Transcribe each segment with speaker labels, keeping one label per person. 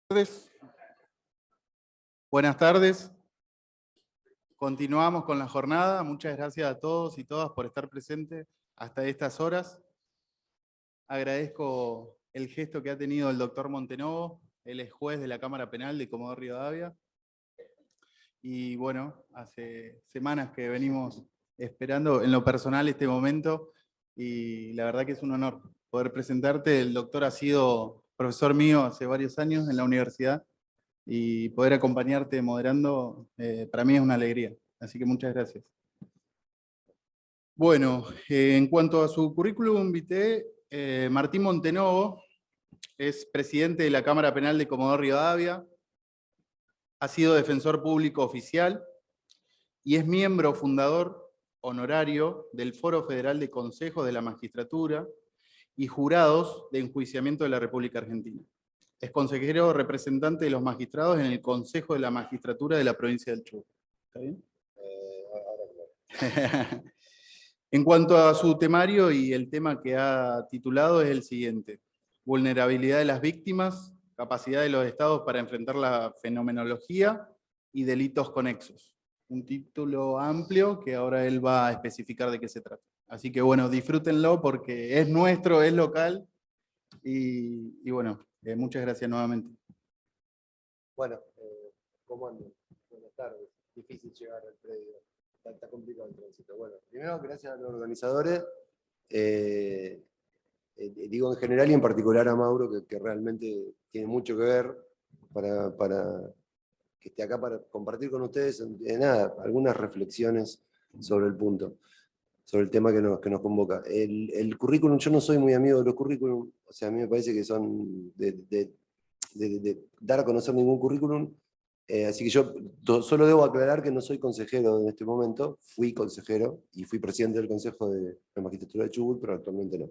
Speaker 1: Tardes. Buenas tardes. Continuamos con la jornada. Muchas gracias a todos y todas por estar presentes hasta estas horas. Agradezco el gesto que ha tenido el doctor Montenovo. Él es juez de la Cámara Penal de Comodoro Rivadavia. Y bueno, hace semanas que venimos esperando en lo personal este momento y la verdad que es un honor poder presentarte. El doctor ha sido profesor mío hace varios años en la universidad. Y poder acompañarte moderando, para mí es una alegría. Así que muchas gracias. Bueno, en cuanto a su currículum vitae, Martín Montenovo es presidente de la Cámara Penal de Comodoro Rivadavia, ha sido defensor público oficial y es miembro fundador honorario del Foro Federal de Consejos de la Magistratura y Jurados de Enjuiciamiento de la República Argentina. Es consejero representante de los magistrados en el Consejo de la Magistratura de la provincia del Chubut. ¿Está bien? En cuanto a su temario y el tema que ha titulado es el siguiente: vulnerabilidad de las víctimas, capacidad de los estados para enfrentar la fenomenología y delitos conexos. Un título amplio que ahora él va a especificar de qué se trata. Así que bueno, disfrútenlo porque es nuestro, es local y bueno, muchas gracias nuevamente.
Speaker 2: Bueno, ¿cómo andan? Buenas tardes. Difícil llegar al predio. Está complicado el tránsito. Bueno, primero, gracias a los organizadores. Digo en general y en particular a Mauro, que realmente tiene mucho que ver para que esté acá para compartir con ustedes algunas reflexiones sobre el punto, sobre el tema que nos convoca. El currículum, yo no soy muy amigo de los currículum, o sea, a mí me parece que son de dar a conocer ningún currículum, así que yo solo debo aclarar que no soy consejero en este momento, fui consejero y fui presidente del Consejo de la Magistratura de Chubut, pero actualmente no.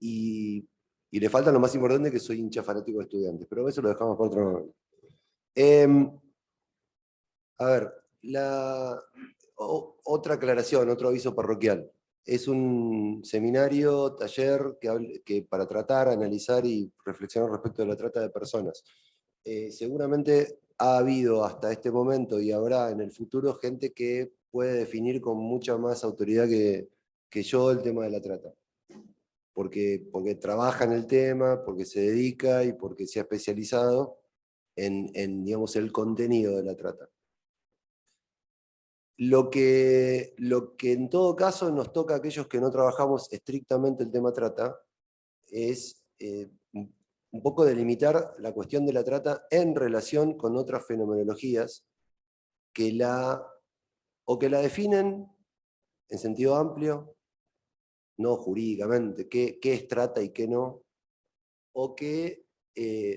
Speaker 2: Y le falta lo más importante, que soy hincha fanático de Estudiantes, pero eso lo dejamos para otro momento. A ver, otra aclaración, otro aviso parroquial. Es un seminario, taller que para tratar, analizar y reflexionar respecto de la trata de personas. Seguramente ha habido hasta este momento y habrá en el futuro gente que puede definir con mucha más autoridad que yo el tema de la trata. Porque trabaja en el tema, porque se dedica y porque se ha especializado en digamos, el contenido de la trata. Lo que en todo caso nos toca a aquellos que no trabajamos estrictamente el tema trata es un poco delimitar la cuestión de la trata en relación con otras fenomenologías que la definen en sentido amplio, no jurídicamente, qué es trata y qué no, o que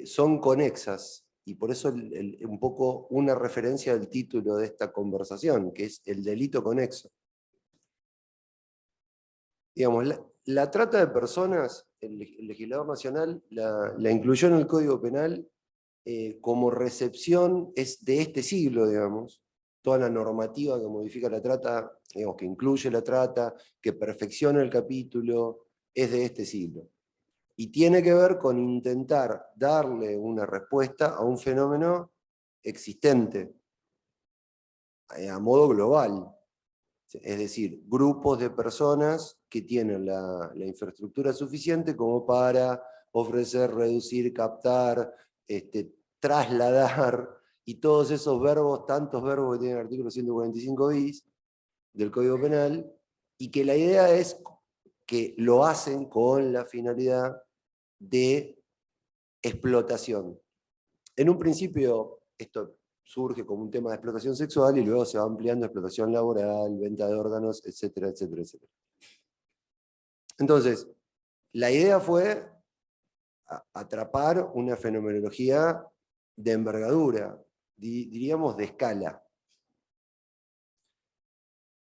Speaker 2: son conexas. Y por eso un poco una referencia al título de esta conversación, que es el delito conexo. Digamos, la trata de personas, el legislador nacional la incluyó en el Código Penal como recepción, es de este siglo, digamos, toda la normativa que modifica la trata, digamos, que incluye la trata, que perfecciona el capítulo, es de este siglo. Y tiene que ver con intentar darle una respuesta a un fenómeno existente, a modo global. Es decir, grupos de personas que tienen la infraestructura suficiente como para ofrecer, reducir, captar, trasladar, y todos esos verbos, tantos verbos que tiene el artículo 145 bis del Código Penal, y que la idea es que lo hacen con la finalidad de explotación. En un principio esto surge como un tema de explotación sexual y luego se va ampliando a explotación laboral, venta de órganos, etcétera, etcétera, etcétera. Entonces, la idea fue atrapar una fenomenología de envergadura, diríamos de escala.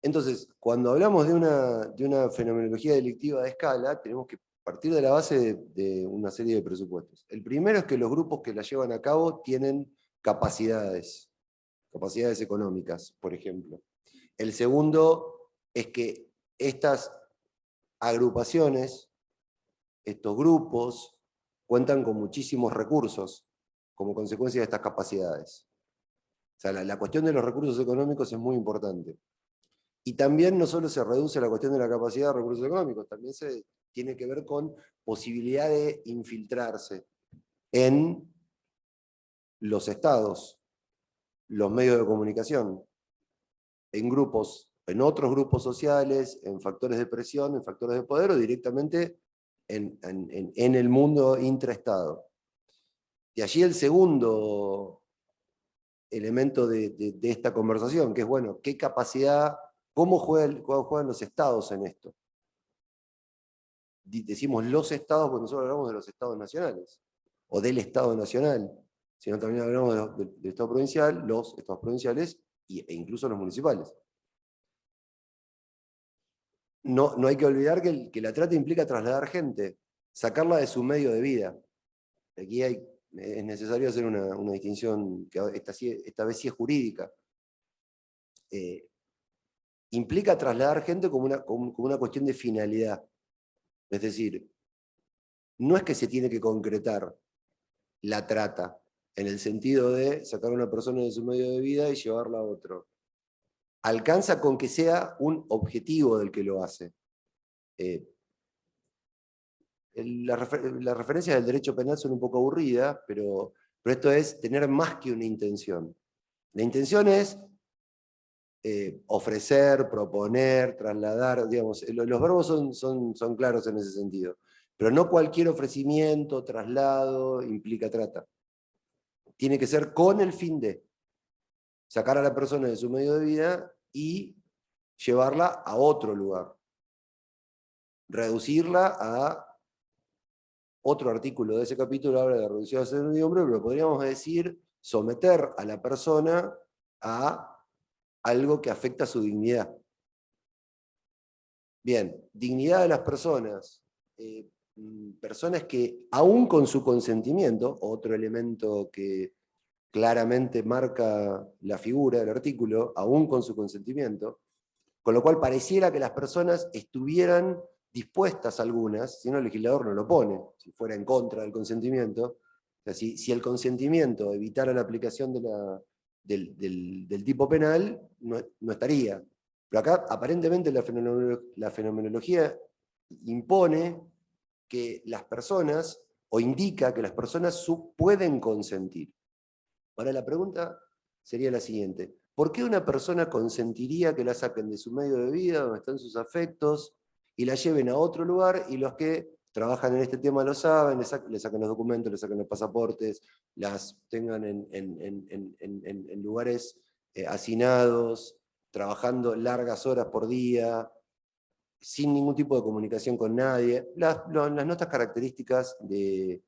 Speaker 2: Entonces, cuando hablamos de una fenomenología delictiva de escala, tenemos que partir de la base de una serie de presupuestos. El primero es que los grupos que la llevan a cabo tienen capacidades económicas, por ejemplo. El segundo es que estas agrupaciones, estos grupos, cuentan con muchísimos recursos, como consecuencia de estas capacidades. O sea, la cuestión de los recursos económicos es muy importante. Y también no solo se reduce la cuestión de la capacidad de recursos económicos, también se tiene que ver con posibilidad de infiltrarse en los estados, los medios de comunicación, en grupos, en otros grupos sociales, en factores de presión, en factores de poder o directamente en el mundo intraestado. Y allí el segundo elemento de esta conversación, que es, bueno, ¿qué capacidad, cómo juegan los estados en esto? Decimos los estados porque nosotros hablamos de los estados nacionales, o del Estado Nacional, sino también hablamos del Estado provincial, los estados provinciales e incluso los municipales. No hay que olvidar que la trata implica trasladar gente, sacarla de su medio de vida. Aquí es necesario hacer una distinción que esta vez sí es jurídica. Implica trasladar gente como una cuestión de finalidad. Es decir, no es que se tiene que concretar la trata, en el sentido de sacar a una persona de su medio de vida y llevarla a otro. Alcanza con que sea un objetivo del que lo hace. Las referencias del derecho penal son un poco aburridas, pero esto es tener más que una intención. La intención es ofrecer, proponer, trasladar, digamos, los verbos son claros en ese sentido. Pero no cualquier ofrecimiento, traslado, implica trata. Tiene que ser con el fin de sacar a la persona de su medio de vida y llevarla a otro lugar. Reducirla a otro artículo de ese capítulo, habla de reducción a servidumbre, pero podríamos decir someter a la persona a algo que afecta a su dignidad. Bien, dignidad de las personas. Personas que, aún con su consentimiento, otro elemento que claramente marca la figura del artículo, aún con su consentimiento, con lo cual pareciera que las personas estuvieran dispuestas algunas, si no el legislador no lo pone, si fuera en contra del consentimiento, o sea, si el consentimiento evitara la aplicación del tipo penal, no estaría. Pero acá aparentemente la fenomenología impone que las personas, o indica que las personas pueden consentir. Ahora la pregunta sería la siguiente: ¿por qué una persona consentiría que la saquen de su medio de vida, donde están sus afectos, y la lleven a otro lugar, y los que trabajan en este tema lo saben, le saquen los documentos, le saquen los pasaportes, las tengan en lugares hacinados, trabajando largas horas por día, sin ningún tipo de comunicación con nadie? Las notas características del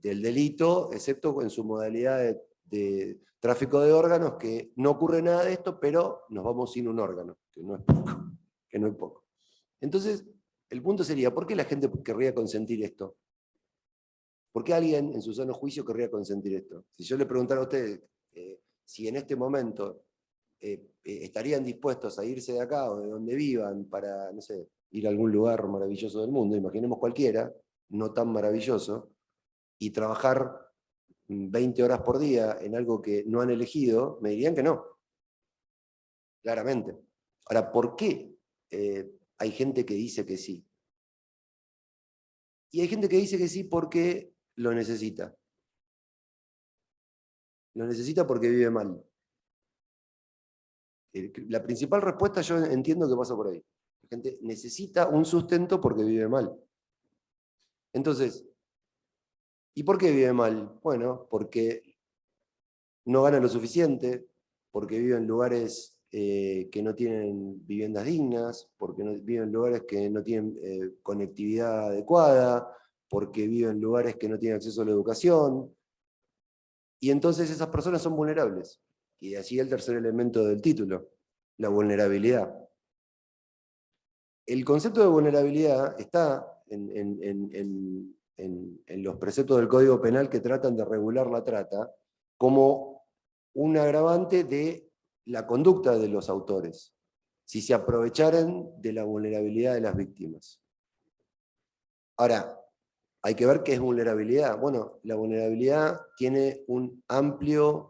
Speaker 2: delito, excepto en su modalidad de tráfico de órganos, que no ocurre nada de esto, pero nos vamos sin un órgano, que no es poco. Entonces, el punto sería, ¿por qué la gente querría consentir esto? ¿Por qué alguien en su sano juicio querría consentir esto? Si yo le preguntara a ustedes si en este momento estarían dispuestos a irse de acá o de donde vivan para, no sé, ir a algún lugar maravilloso del mundo, imaginemos cualquiera, no tan maravilloso, y trabajar 20 horas por día en algo que no han elegido, me dirían que no. Claramente. Ahora, ¿por qué hay gente que dice que sí? Y hay gente que dice que sí porque lo necesita. Lo necesita porque vive mal. La principal respuesta yo entiendo que pasa por ahí. La gente necesita un sustento porque vive mal. Entonces, ¿y por qué vive mal? Bueno, porque no gana lo suficiente, porque vive en lugares que no tienen viviendas dignas, porque vive en lugares que no tienen conectividad adecuada, porque vive en lugares que no tienen acceso a la educación. Y entonces esas personas son vulnerables. Y de allí el tercer elemento del título, la vulnerabilidad. El concepto de vulnerabilidad está en los preceptos del Código Penal que tratan de regular la trata como un agravante de la conducta de los autores, si se aprovecharan de la vulnerabilidad de las víctimas. Ahora, hay que ver qué es vulnerabilidad. Bueno, la vulnerabilidad tiene un amplio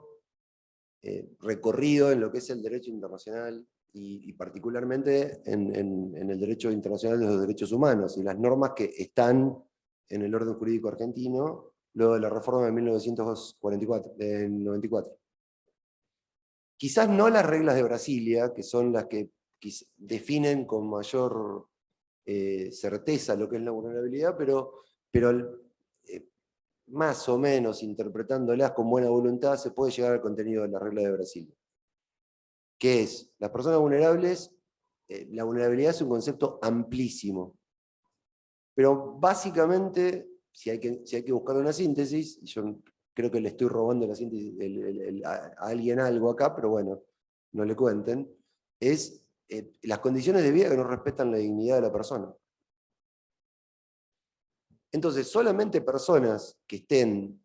Speaker 2: recorrido en lo que es el derecho internacional y particularmente en el derecho internacional de los derechos humanos y las normas que están en el orden jurídico argentino luego de la reforma de 1944, del 94. Quizás no las reglas de Brasilia, que son las que definen con mayor certeza lo que es la vulnerabilidad, pero más o menos interpretándolas con buena voluntad se puede llegar al contenido de la regla de Brasilia. ¿Qué es? Las personas vulnerables, la vulnerabilidad es un concepto amplísimo, pero básicamente, si hay que buscar una síntesis, yo creo que le estoy robando la síntesis a alguien algo acá, pero bueno, no le cuenten, es las condiciones de vida que no respetan la dignidad de la persona. Entonces, solamente personas que estén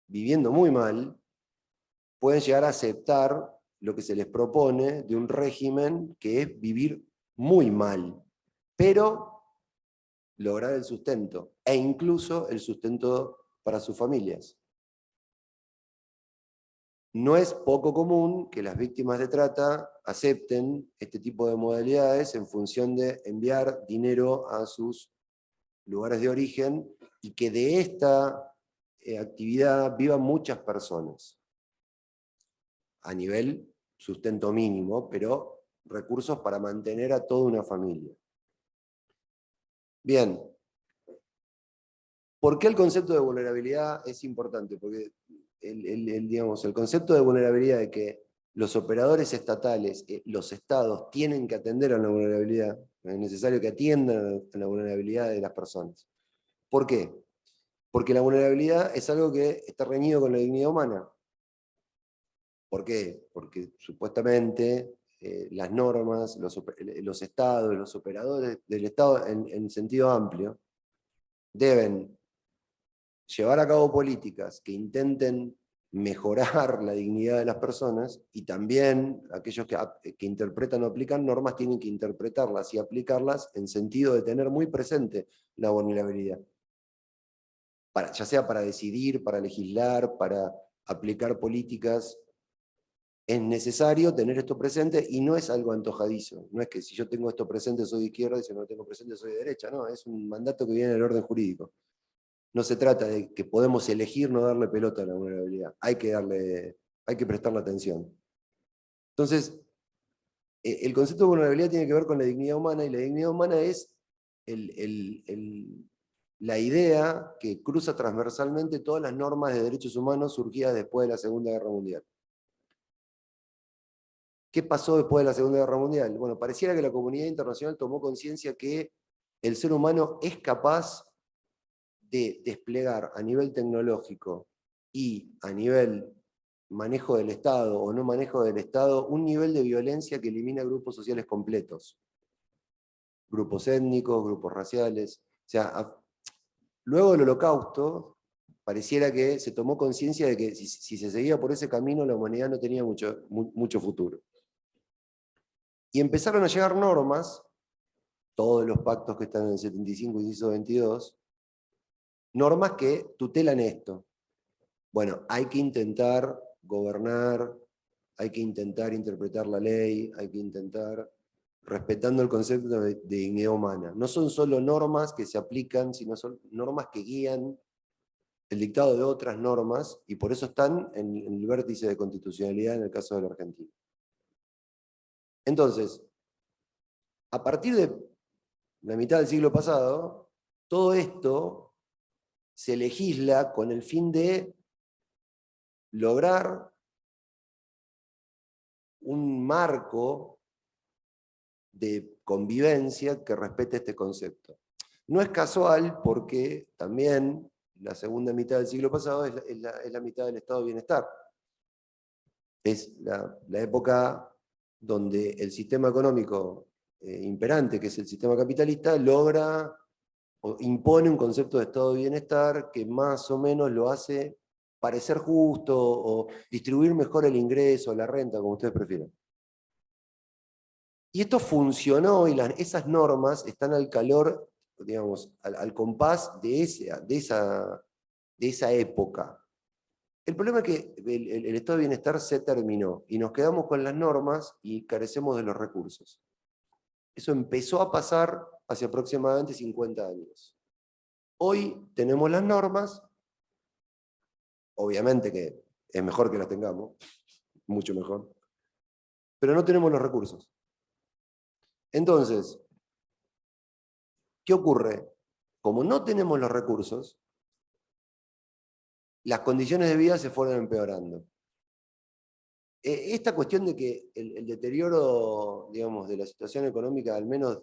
Speaker 2: viviendo muy mal pueden llegar a aceptar lo que se les propone de un régimen que es vivir muy mal, pero lograr el sustento, e incluso el sustento para sus familias. No es poco común que las víctimas de trata acepten este tipo de modalidades en función de enviar dinero a sus lugares de origen y que de esta actividad vivan muchas personas a nivel sustento mínimo, pero recursos para mantener a toda una familia. Bien, ¿por qué el concepto de vulnerabilidad es importante? Porque digamos, el concepto de vulnerabilidad de que los operadores estatales, los estados, tienen que atender a la vulnerabilidad, es necesario que atiendan a la vulnerabilidad de las personas. ¿Por qué? Porque la vulnerabilidad es algo que está reñido con la dignidad humana. ¿Por qué? Porque supuestamente las normas, los estados, los operadores del Estado en sentido amplio, deben llevar a cabo políticas que intenten mejorar la dignidad de las personas y también aquellos que interpretan o aplican normas tienen que interpretarlas y aplicarlas en sentido de tener muy presente la vulnerabilidad. Ya sea para decidir, para legislar, para aplicar políticas, es necesario tener esto presente y no es algo antojadizo. No es que si yo tengo esto presente soy de izquierda y si no lo tengo presente soy de derecha. No, es un mandato que viene del orden jurídico. No se trata de que podemos elegir no darle pelota a la vulnerabilidad. Hay que prestarle atención. Entonces, el concepto de vulnerabilidad tiene que ver con la dignidad humana y la dignidad humana es la idea que cruza transversalmente todas las normas de derechos humanos surgidas después de la Segunda Guerra Mundial. ¿Qué pasó después de la Segunda Guerra Mundial? Bueno, pareciera que la comunidad internacional tomó conciencia que el ser humano es capaz de desplegar a nivel tecnológico y a nivel manejo del Estado o no manejo del Estado un nivel de violencia que elimina grupos sociales completos. Grupos étnicos, grupos raciales. O sea, luego del Holocausto, pareciera que se tomó conciencia de que si se seguía por ese camino la humanidad no tenía mucho futuro. Y empezaron a llegar normas, todos los pactos que están en el 75 y inciso 22, normas que tutelan esto. Bueno, hay que intentar gobernar, hay que intentar interpretar la ley, hay que intentar respetando el concepto de dignidad humana. No son solo normas que se aplican, sino son normas que guían el dictado de otras normas y por eso están en el vértice de constitucionalidad en el caso de la Argentina. Entonces, a partir de la mitad del siglo pasado, todo esto se legisla con el fin de lograr un marco de convivencia que respete este concepto. No es casual porque también la segunda mitad del siglo pasado es la mitad del estado de bienestar. Es la época donde el sistema económico imperante, que es el sistema capitalista, logra o impone un concepto de estado de bienestar que más o menos lo hace parecer justo o distribuir mejor el ingreso, la renta, como ustedes prefieran. Y esto funcionó y esas normas están al calor digamos, al compás de esa época. El problema es que el estado de bienestar se terminó y nos quedamos con las normas y carecemos de los recursos. Eso empezó a pasar hace aproximadamente 50 años. Hoy tenemos las normas, obviamente que es mejor que las tengamos, mucho mejor, pero no tenemos los recursos. Entonces, ¿qué ocurre? Como no tenemos los recursos, las condiciones de vida se fueron empeorando. Esta cuestión de que el deterioro, digamos, de la situación económica, al menos,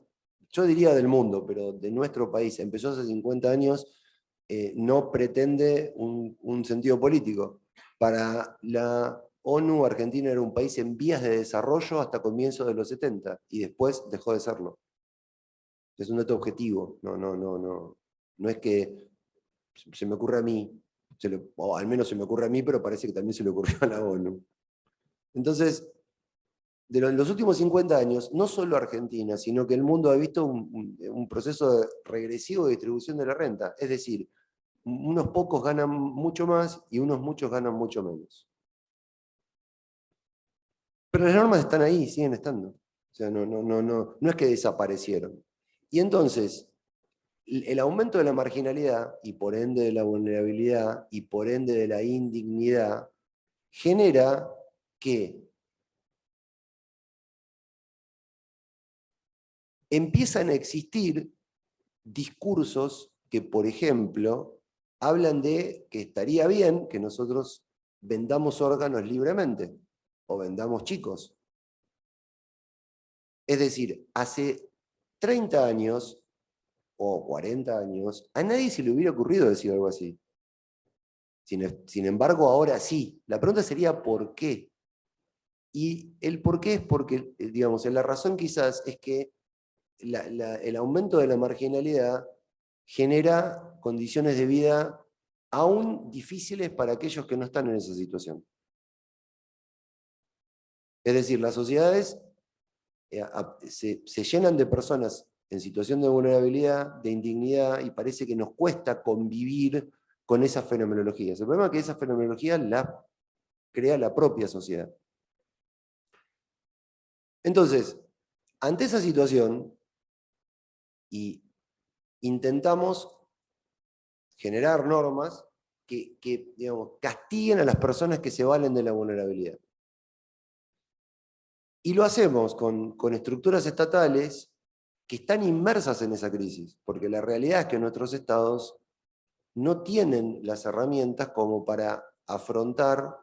Speaker 2: yo diría del mundo, pero de nuestro país, empezó hace 50 años, no pretende un sentido político. Para la ONU, Argentina era un país en vías de desarrollo hasta comienzos de los 70, y después dejó de serlo. Es un dato objetivo, no es que se me ocurre a mí, o al menos se me ocurre a mí, pero parece que también se le ocurrió a la ONU. Entonces, los últimos 50 años, no solo Argentina, sino que el mundo ha visto un proceso regresivo de distribución de la renta. Es decir, unos pocos ganan mucho más y unos muchos ganan mucho menos. Pero las normas están ahí, siguen estando. O sea, no es que desaparecieron. Y entonces, el aumento de la marginalidad, y por ende de la vulnerabilidad, y por ende de la indignidad, genera que empiezan a existir discursos que, por ejemplo, hablan de que estaría bien que nosotros vendamos órganos libremente, o vendamos chicos. Es decir, hace 30 años, o 40 años, a nadie se le hubiera ocurrido decir algo así. Sin embargo, ahora sí. La pregunta sería ¿por qué? Y el por qué es porque, digamos, la razón quizás es que el aumento de la marginalidad genera condiciones de vida aún difíciles para aquellos que no están en esa situación. Es decir, las sociedades se llenan de personas en situación de vulnerabilidad, de indignidad, y parece que nos cuesta convivir con esas fenomenologías. El problema es que esas fenomenologías las crea la propia sociedad. Entonces, ante esa situación, y intentamos generar normas que digamos, castiguen a las personas que se valen de la vulnerabilidad. Y lo hacemos con estructuras estatales que están inmersas en esa crisis, porque la realidad es que nuestros estados no tienen las herramientas como para afrontar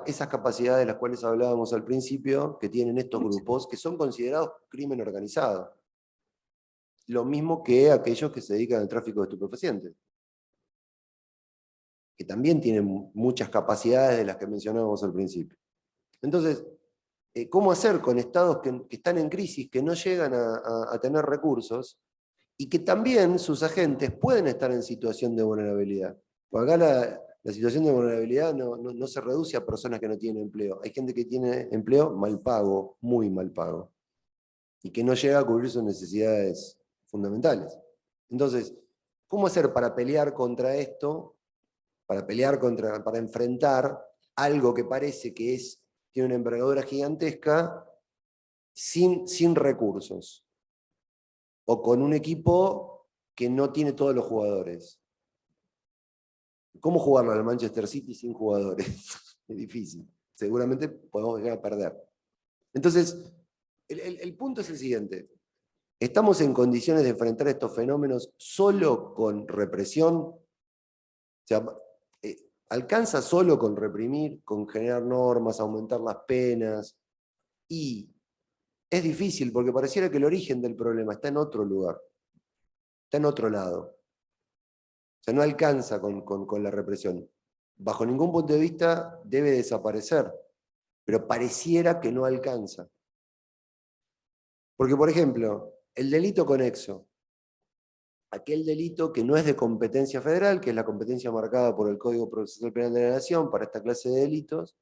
Speaker 2: esas capacidades de las cuales hablábamos al principio, que tienen estos grupos, que son considerados crimen organizado. Lo mismo que aquellos que se dedican al tráfico de estupefacientes, que también tienen muchas capacidades de las que mencionábamos al principio. Entonces, ¿cómo hacer con estados que están en crisis, que no llegan a tener recursos, y que también sus agentes pueden estar en situación de vulnerabilidad? Porque acá la situación de vulnerabilidad no se reduce a personas que no tienen empleo. Hay gente que tiene empleo mal pago, muy mal pago, y que no llega a cubrir sus necesidades fundamentales. Entonces, ¿cómo hacer para pelear contra esto? Para enfrentar algo que parece que tiene una envergadura gigantesca sin recursos, o con un equipo que no tiene todos los jugadores. ¿Cómo jugarlo al Manchester City sin jugadores? Es difícil. Seguramente podemos llegar a perder. Entonces, el punto es el siguiente. ¿Estamos en condiciones de enfrentar estos fenómenos solo con represión? O sea, ¿alcanza solo con reprimir, con generar normas, aumentar las penas? Y es difícil porque pareciera que el origen del problema está en otro lugar, está en otro lado. O sea, no alcanza con la represión. Bajo ningún punto de vista debe desaparecer, pero pareciera que no alcanza. Porque, por ejemplo, el delito conexo, aquel delito que no es de competencia federal, que es la competencia marcada por el Código Procesal Penal de la Nación para esta clase de delitos,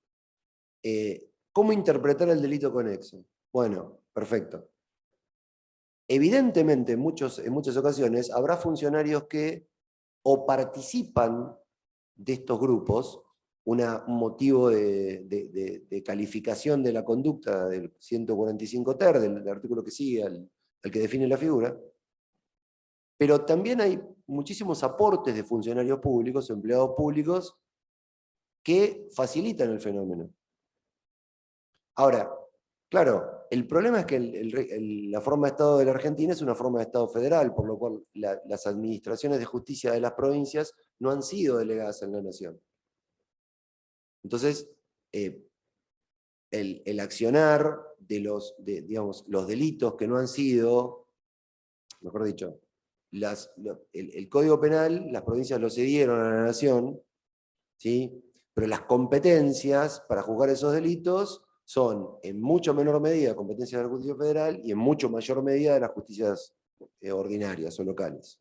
Speaker 2: ¿cómo interpretar el delito conexo? Bueno, perfecto. Evidentemente, en muchas ocasiones, habrá funcionarios que o participan de estos grupos, un motivo de calificación de la conducta del 145 ter, del artículo que sigue al que define la figura, pero también hay muchísimos aportes de funcionarios públicos, empleados públicos, que facilitan el fenómeno. Ahora, claro, el problema es que la forma de Estado de la Argentina es una forma de Estado federal, por lo cual las administraciones de justicia de las provincias no han sido delegadas en la nación. Entonces, el accionar de digamos, los delitos que no han sido, mejor dicho, el Código Penal, las provincias lo cedieron a la nación, ¿sí? Pero las competencias para juzgar esos delitos son en mucho menor medida competencias de la justicia federal y en mucho mayor medida de las justicias ordinarias o locales.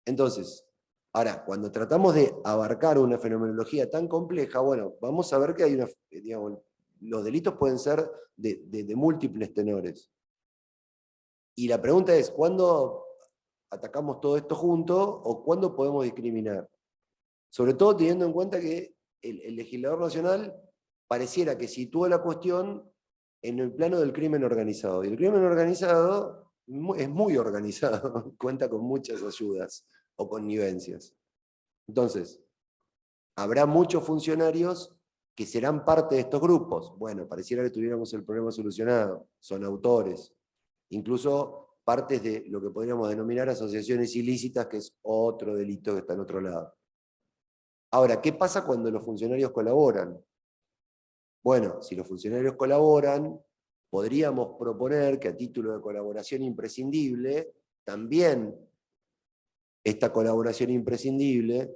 Speaker 2: Entonces, ahora, cuando tratamos de abarcar una fenomenología tan compleja, bueno, vamos a ver que hay digamos, los delitos pueden ser de múltiples tenores. Y la pregunta es, ¿cuándo atacamos todo esto junto o cuándo podemos discriminar? Sobre todo teniendo en cuenta que el legislador nacional pareciera que sitúa la cuestión en el plano del crimen organizado. Y el crimen organizado es muy organizado, cuenta con muchas ayudas o connivencias. Entonces, habrá muchos funcionarios que serán parte de estos grupos. Bueno, pareciera que tuviéramos el problema solucionado, son autores, incluso partes de lo que podríamos denominar asociaciones ilícitas, que es otro delito que está en otro lado. Ahora, ¿qué pasa cuando los funcionarios colaboran? Bueno, si los funcionarios colaboran, podríamos proponer que a título de colaboración imprescindible, también esta colaboración imprescindible,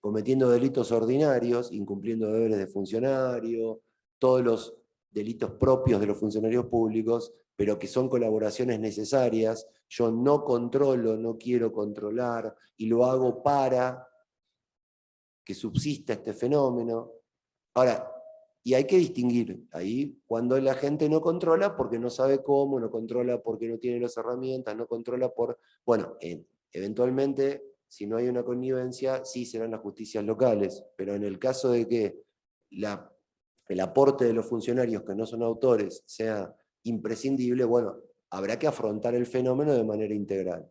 Speaker 2: cometiendo delitos ordinarios, incumpliendo deberes de funcionario, todos los delitos propios de los funcionarios públicos, pero que son colaboraciones necesarias, yo no controlo, no quiero controlar, y lo hago para que subsista este fenómeno. Ahora, y hay que distinguir ahí cuando la gente no controla porque no sabe cómo, no controla porque no tiene las herramientas, no controla por... Bueno, eventualmente, si no hay una connivencia, sí serán las justicias locales, pero en el caso de que el aporte de los funcionarios que no son autores sea imprescindible, bueno, habrá que afrontar el fenómeno de manera integral.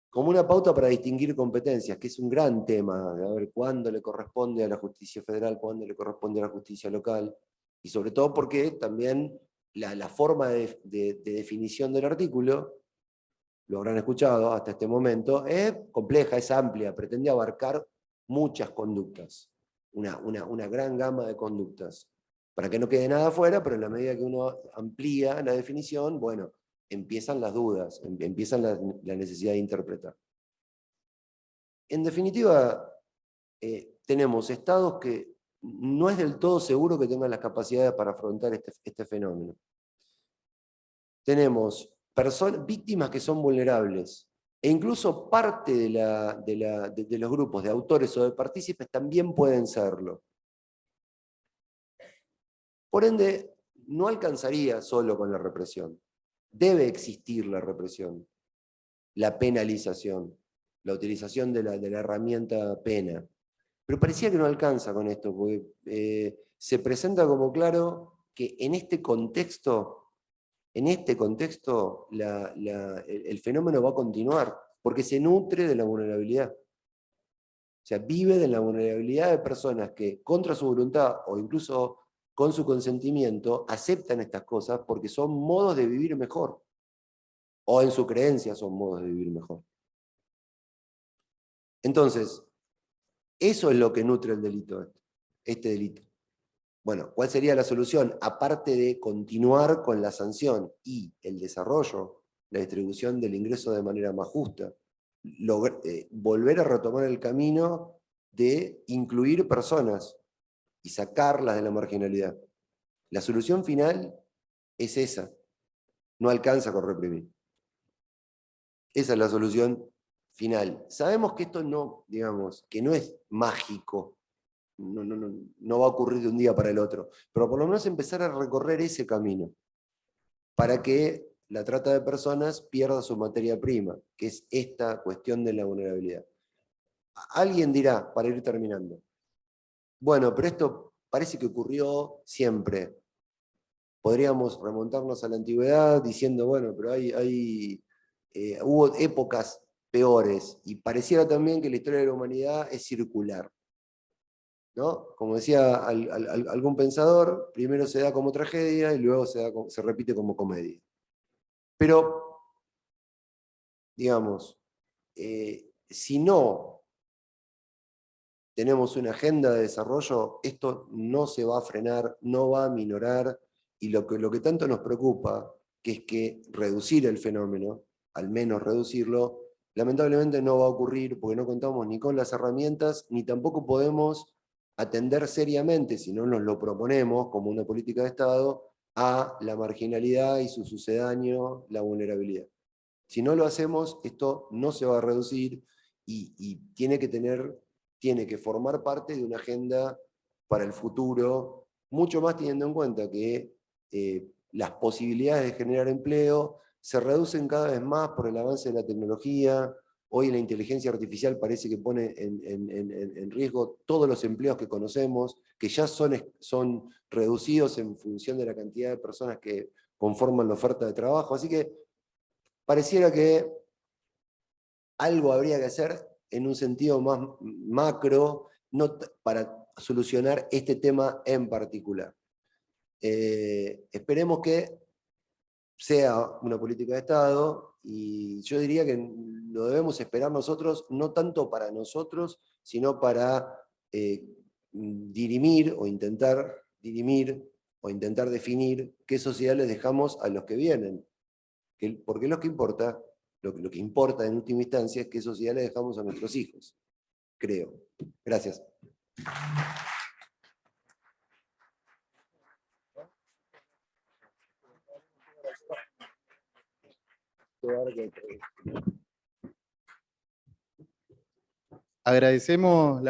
Speaker 2: Como una pauta para distinguir competencias, que es un gran tema, de ver cuándo le corresponde a la justicia federal, cuándo le corresponde a la justicia local, y sobre todo porque también la forma de definición del artículo, lo habrán escuchado hasta este momento, es compleja, es amplia, pretende abarcar muchas conductas, una gran gama de conductas, para que no quede nada afuera, pero en la medida que uno amplía la definición, bueno, empiezan las dudas, empiezan la necesidad de interpretar. En definitiva, tenemos estados que no es del todo seguro que tengan las capacidades para afrontar este fenómeno. Tenemos víctimas que son vulnerables, e incluso parte de los grupos de autores o de partícipes también pueden serlo. Por ende, no alcanzaría solo con la represión. Debe existir la represión, la penalización, la utilización de la herramienta pena. Pero parecía que no alcanza con esto, porque se presenta como claro que en este contexto el fenómeno va a continuar, porque se nutre de la vulnerabilidad. O sea, vive de la vulnerabilidad de personas que contra su voluntad o incluso con su consentimiento aceptan estas cosas porque son modos de vivir mejor. O en su creencia son modos de vivir mejor. Entonces, eso es lo que nutre el delito, este delito. Bueno, ¿cuál sería la solución? Aparte de continuar con la sanción y el desarrollo, la distribución del ingreso de manera más justa, volver a retomar el camino de incluir personas y sacarlas de la marginalidad. La solución final es esa. No alcanza con reprimir. Esa es la solución final. Sabemos que esto no, digamos, que no es mágico. No va a ocurrir de un día para el otro. Pero por lo menos empezar a recorrer ese camino. para que la trata de personas pierda su materia prima, que es esta cuestión de la vulnerabilidad. Alguien dirá, para ir terminando, bueno, pero esto parece que ocurrió siempre. Podríamos remontarnos a la antigüedad diciendo, bueno, pero hubo épocas peores, y pareciera también que la historia de la humanidad es circular, ¿no? Como decía algún pensador, primero se da como tragedia y luego se repite como comedia. Pero, digamos, si no tenemos una agenda de desarrollo, esto no se va a frenar, no va a minorar, y lo que tanto nos preocupa, que es que reducir el fenómeno, al menos reducirlo, lamentablemente no va a ocurrir porque no contamos ni con las herramientas, ni tampoco podemos atender seriamente, si no nos lo proponemos como una política de Estado, a la marginalidad y su sucedáneo, la vulnerabilidad. Si no lo hacemos, esto no se va a reducir y tiene que formar parte de una agenda para el futuro, mucho más teniendo en cuenta que las posibilidades de generar empleo se reducen cada vez más por el avance de la tecnología. Hoy la inteligencia artificial parece que pone en riesgo todos los empleos que conocemos, que ya son reducidos en función de la cantidad de personas que conforman la oferta de trabajo. Así que pareciera que algo habría que hacer en un sentido más macro, no para solucionar este tema en particular. Esperemos que sea una política de Estado, y yo diría que lo debemos esperar nosotros, no tanto para nosotros, sino para dirimir o intentar definir qué sociedad les dejamos a los que vienen. Porque lo que importa en última instancia es qué sociedad le dejamos a nuestros hijos, creo. Gracias.
Speaker 1: Agradecemos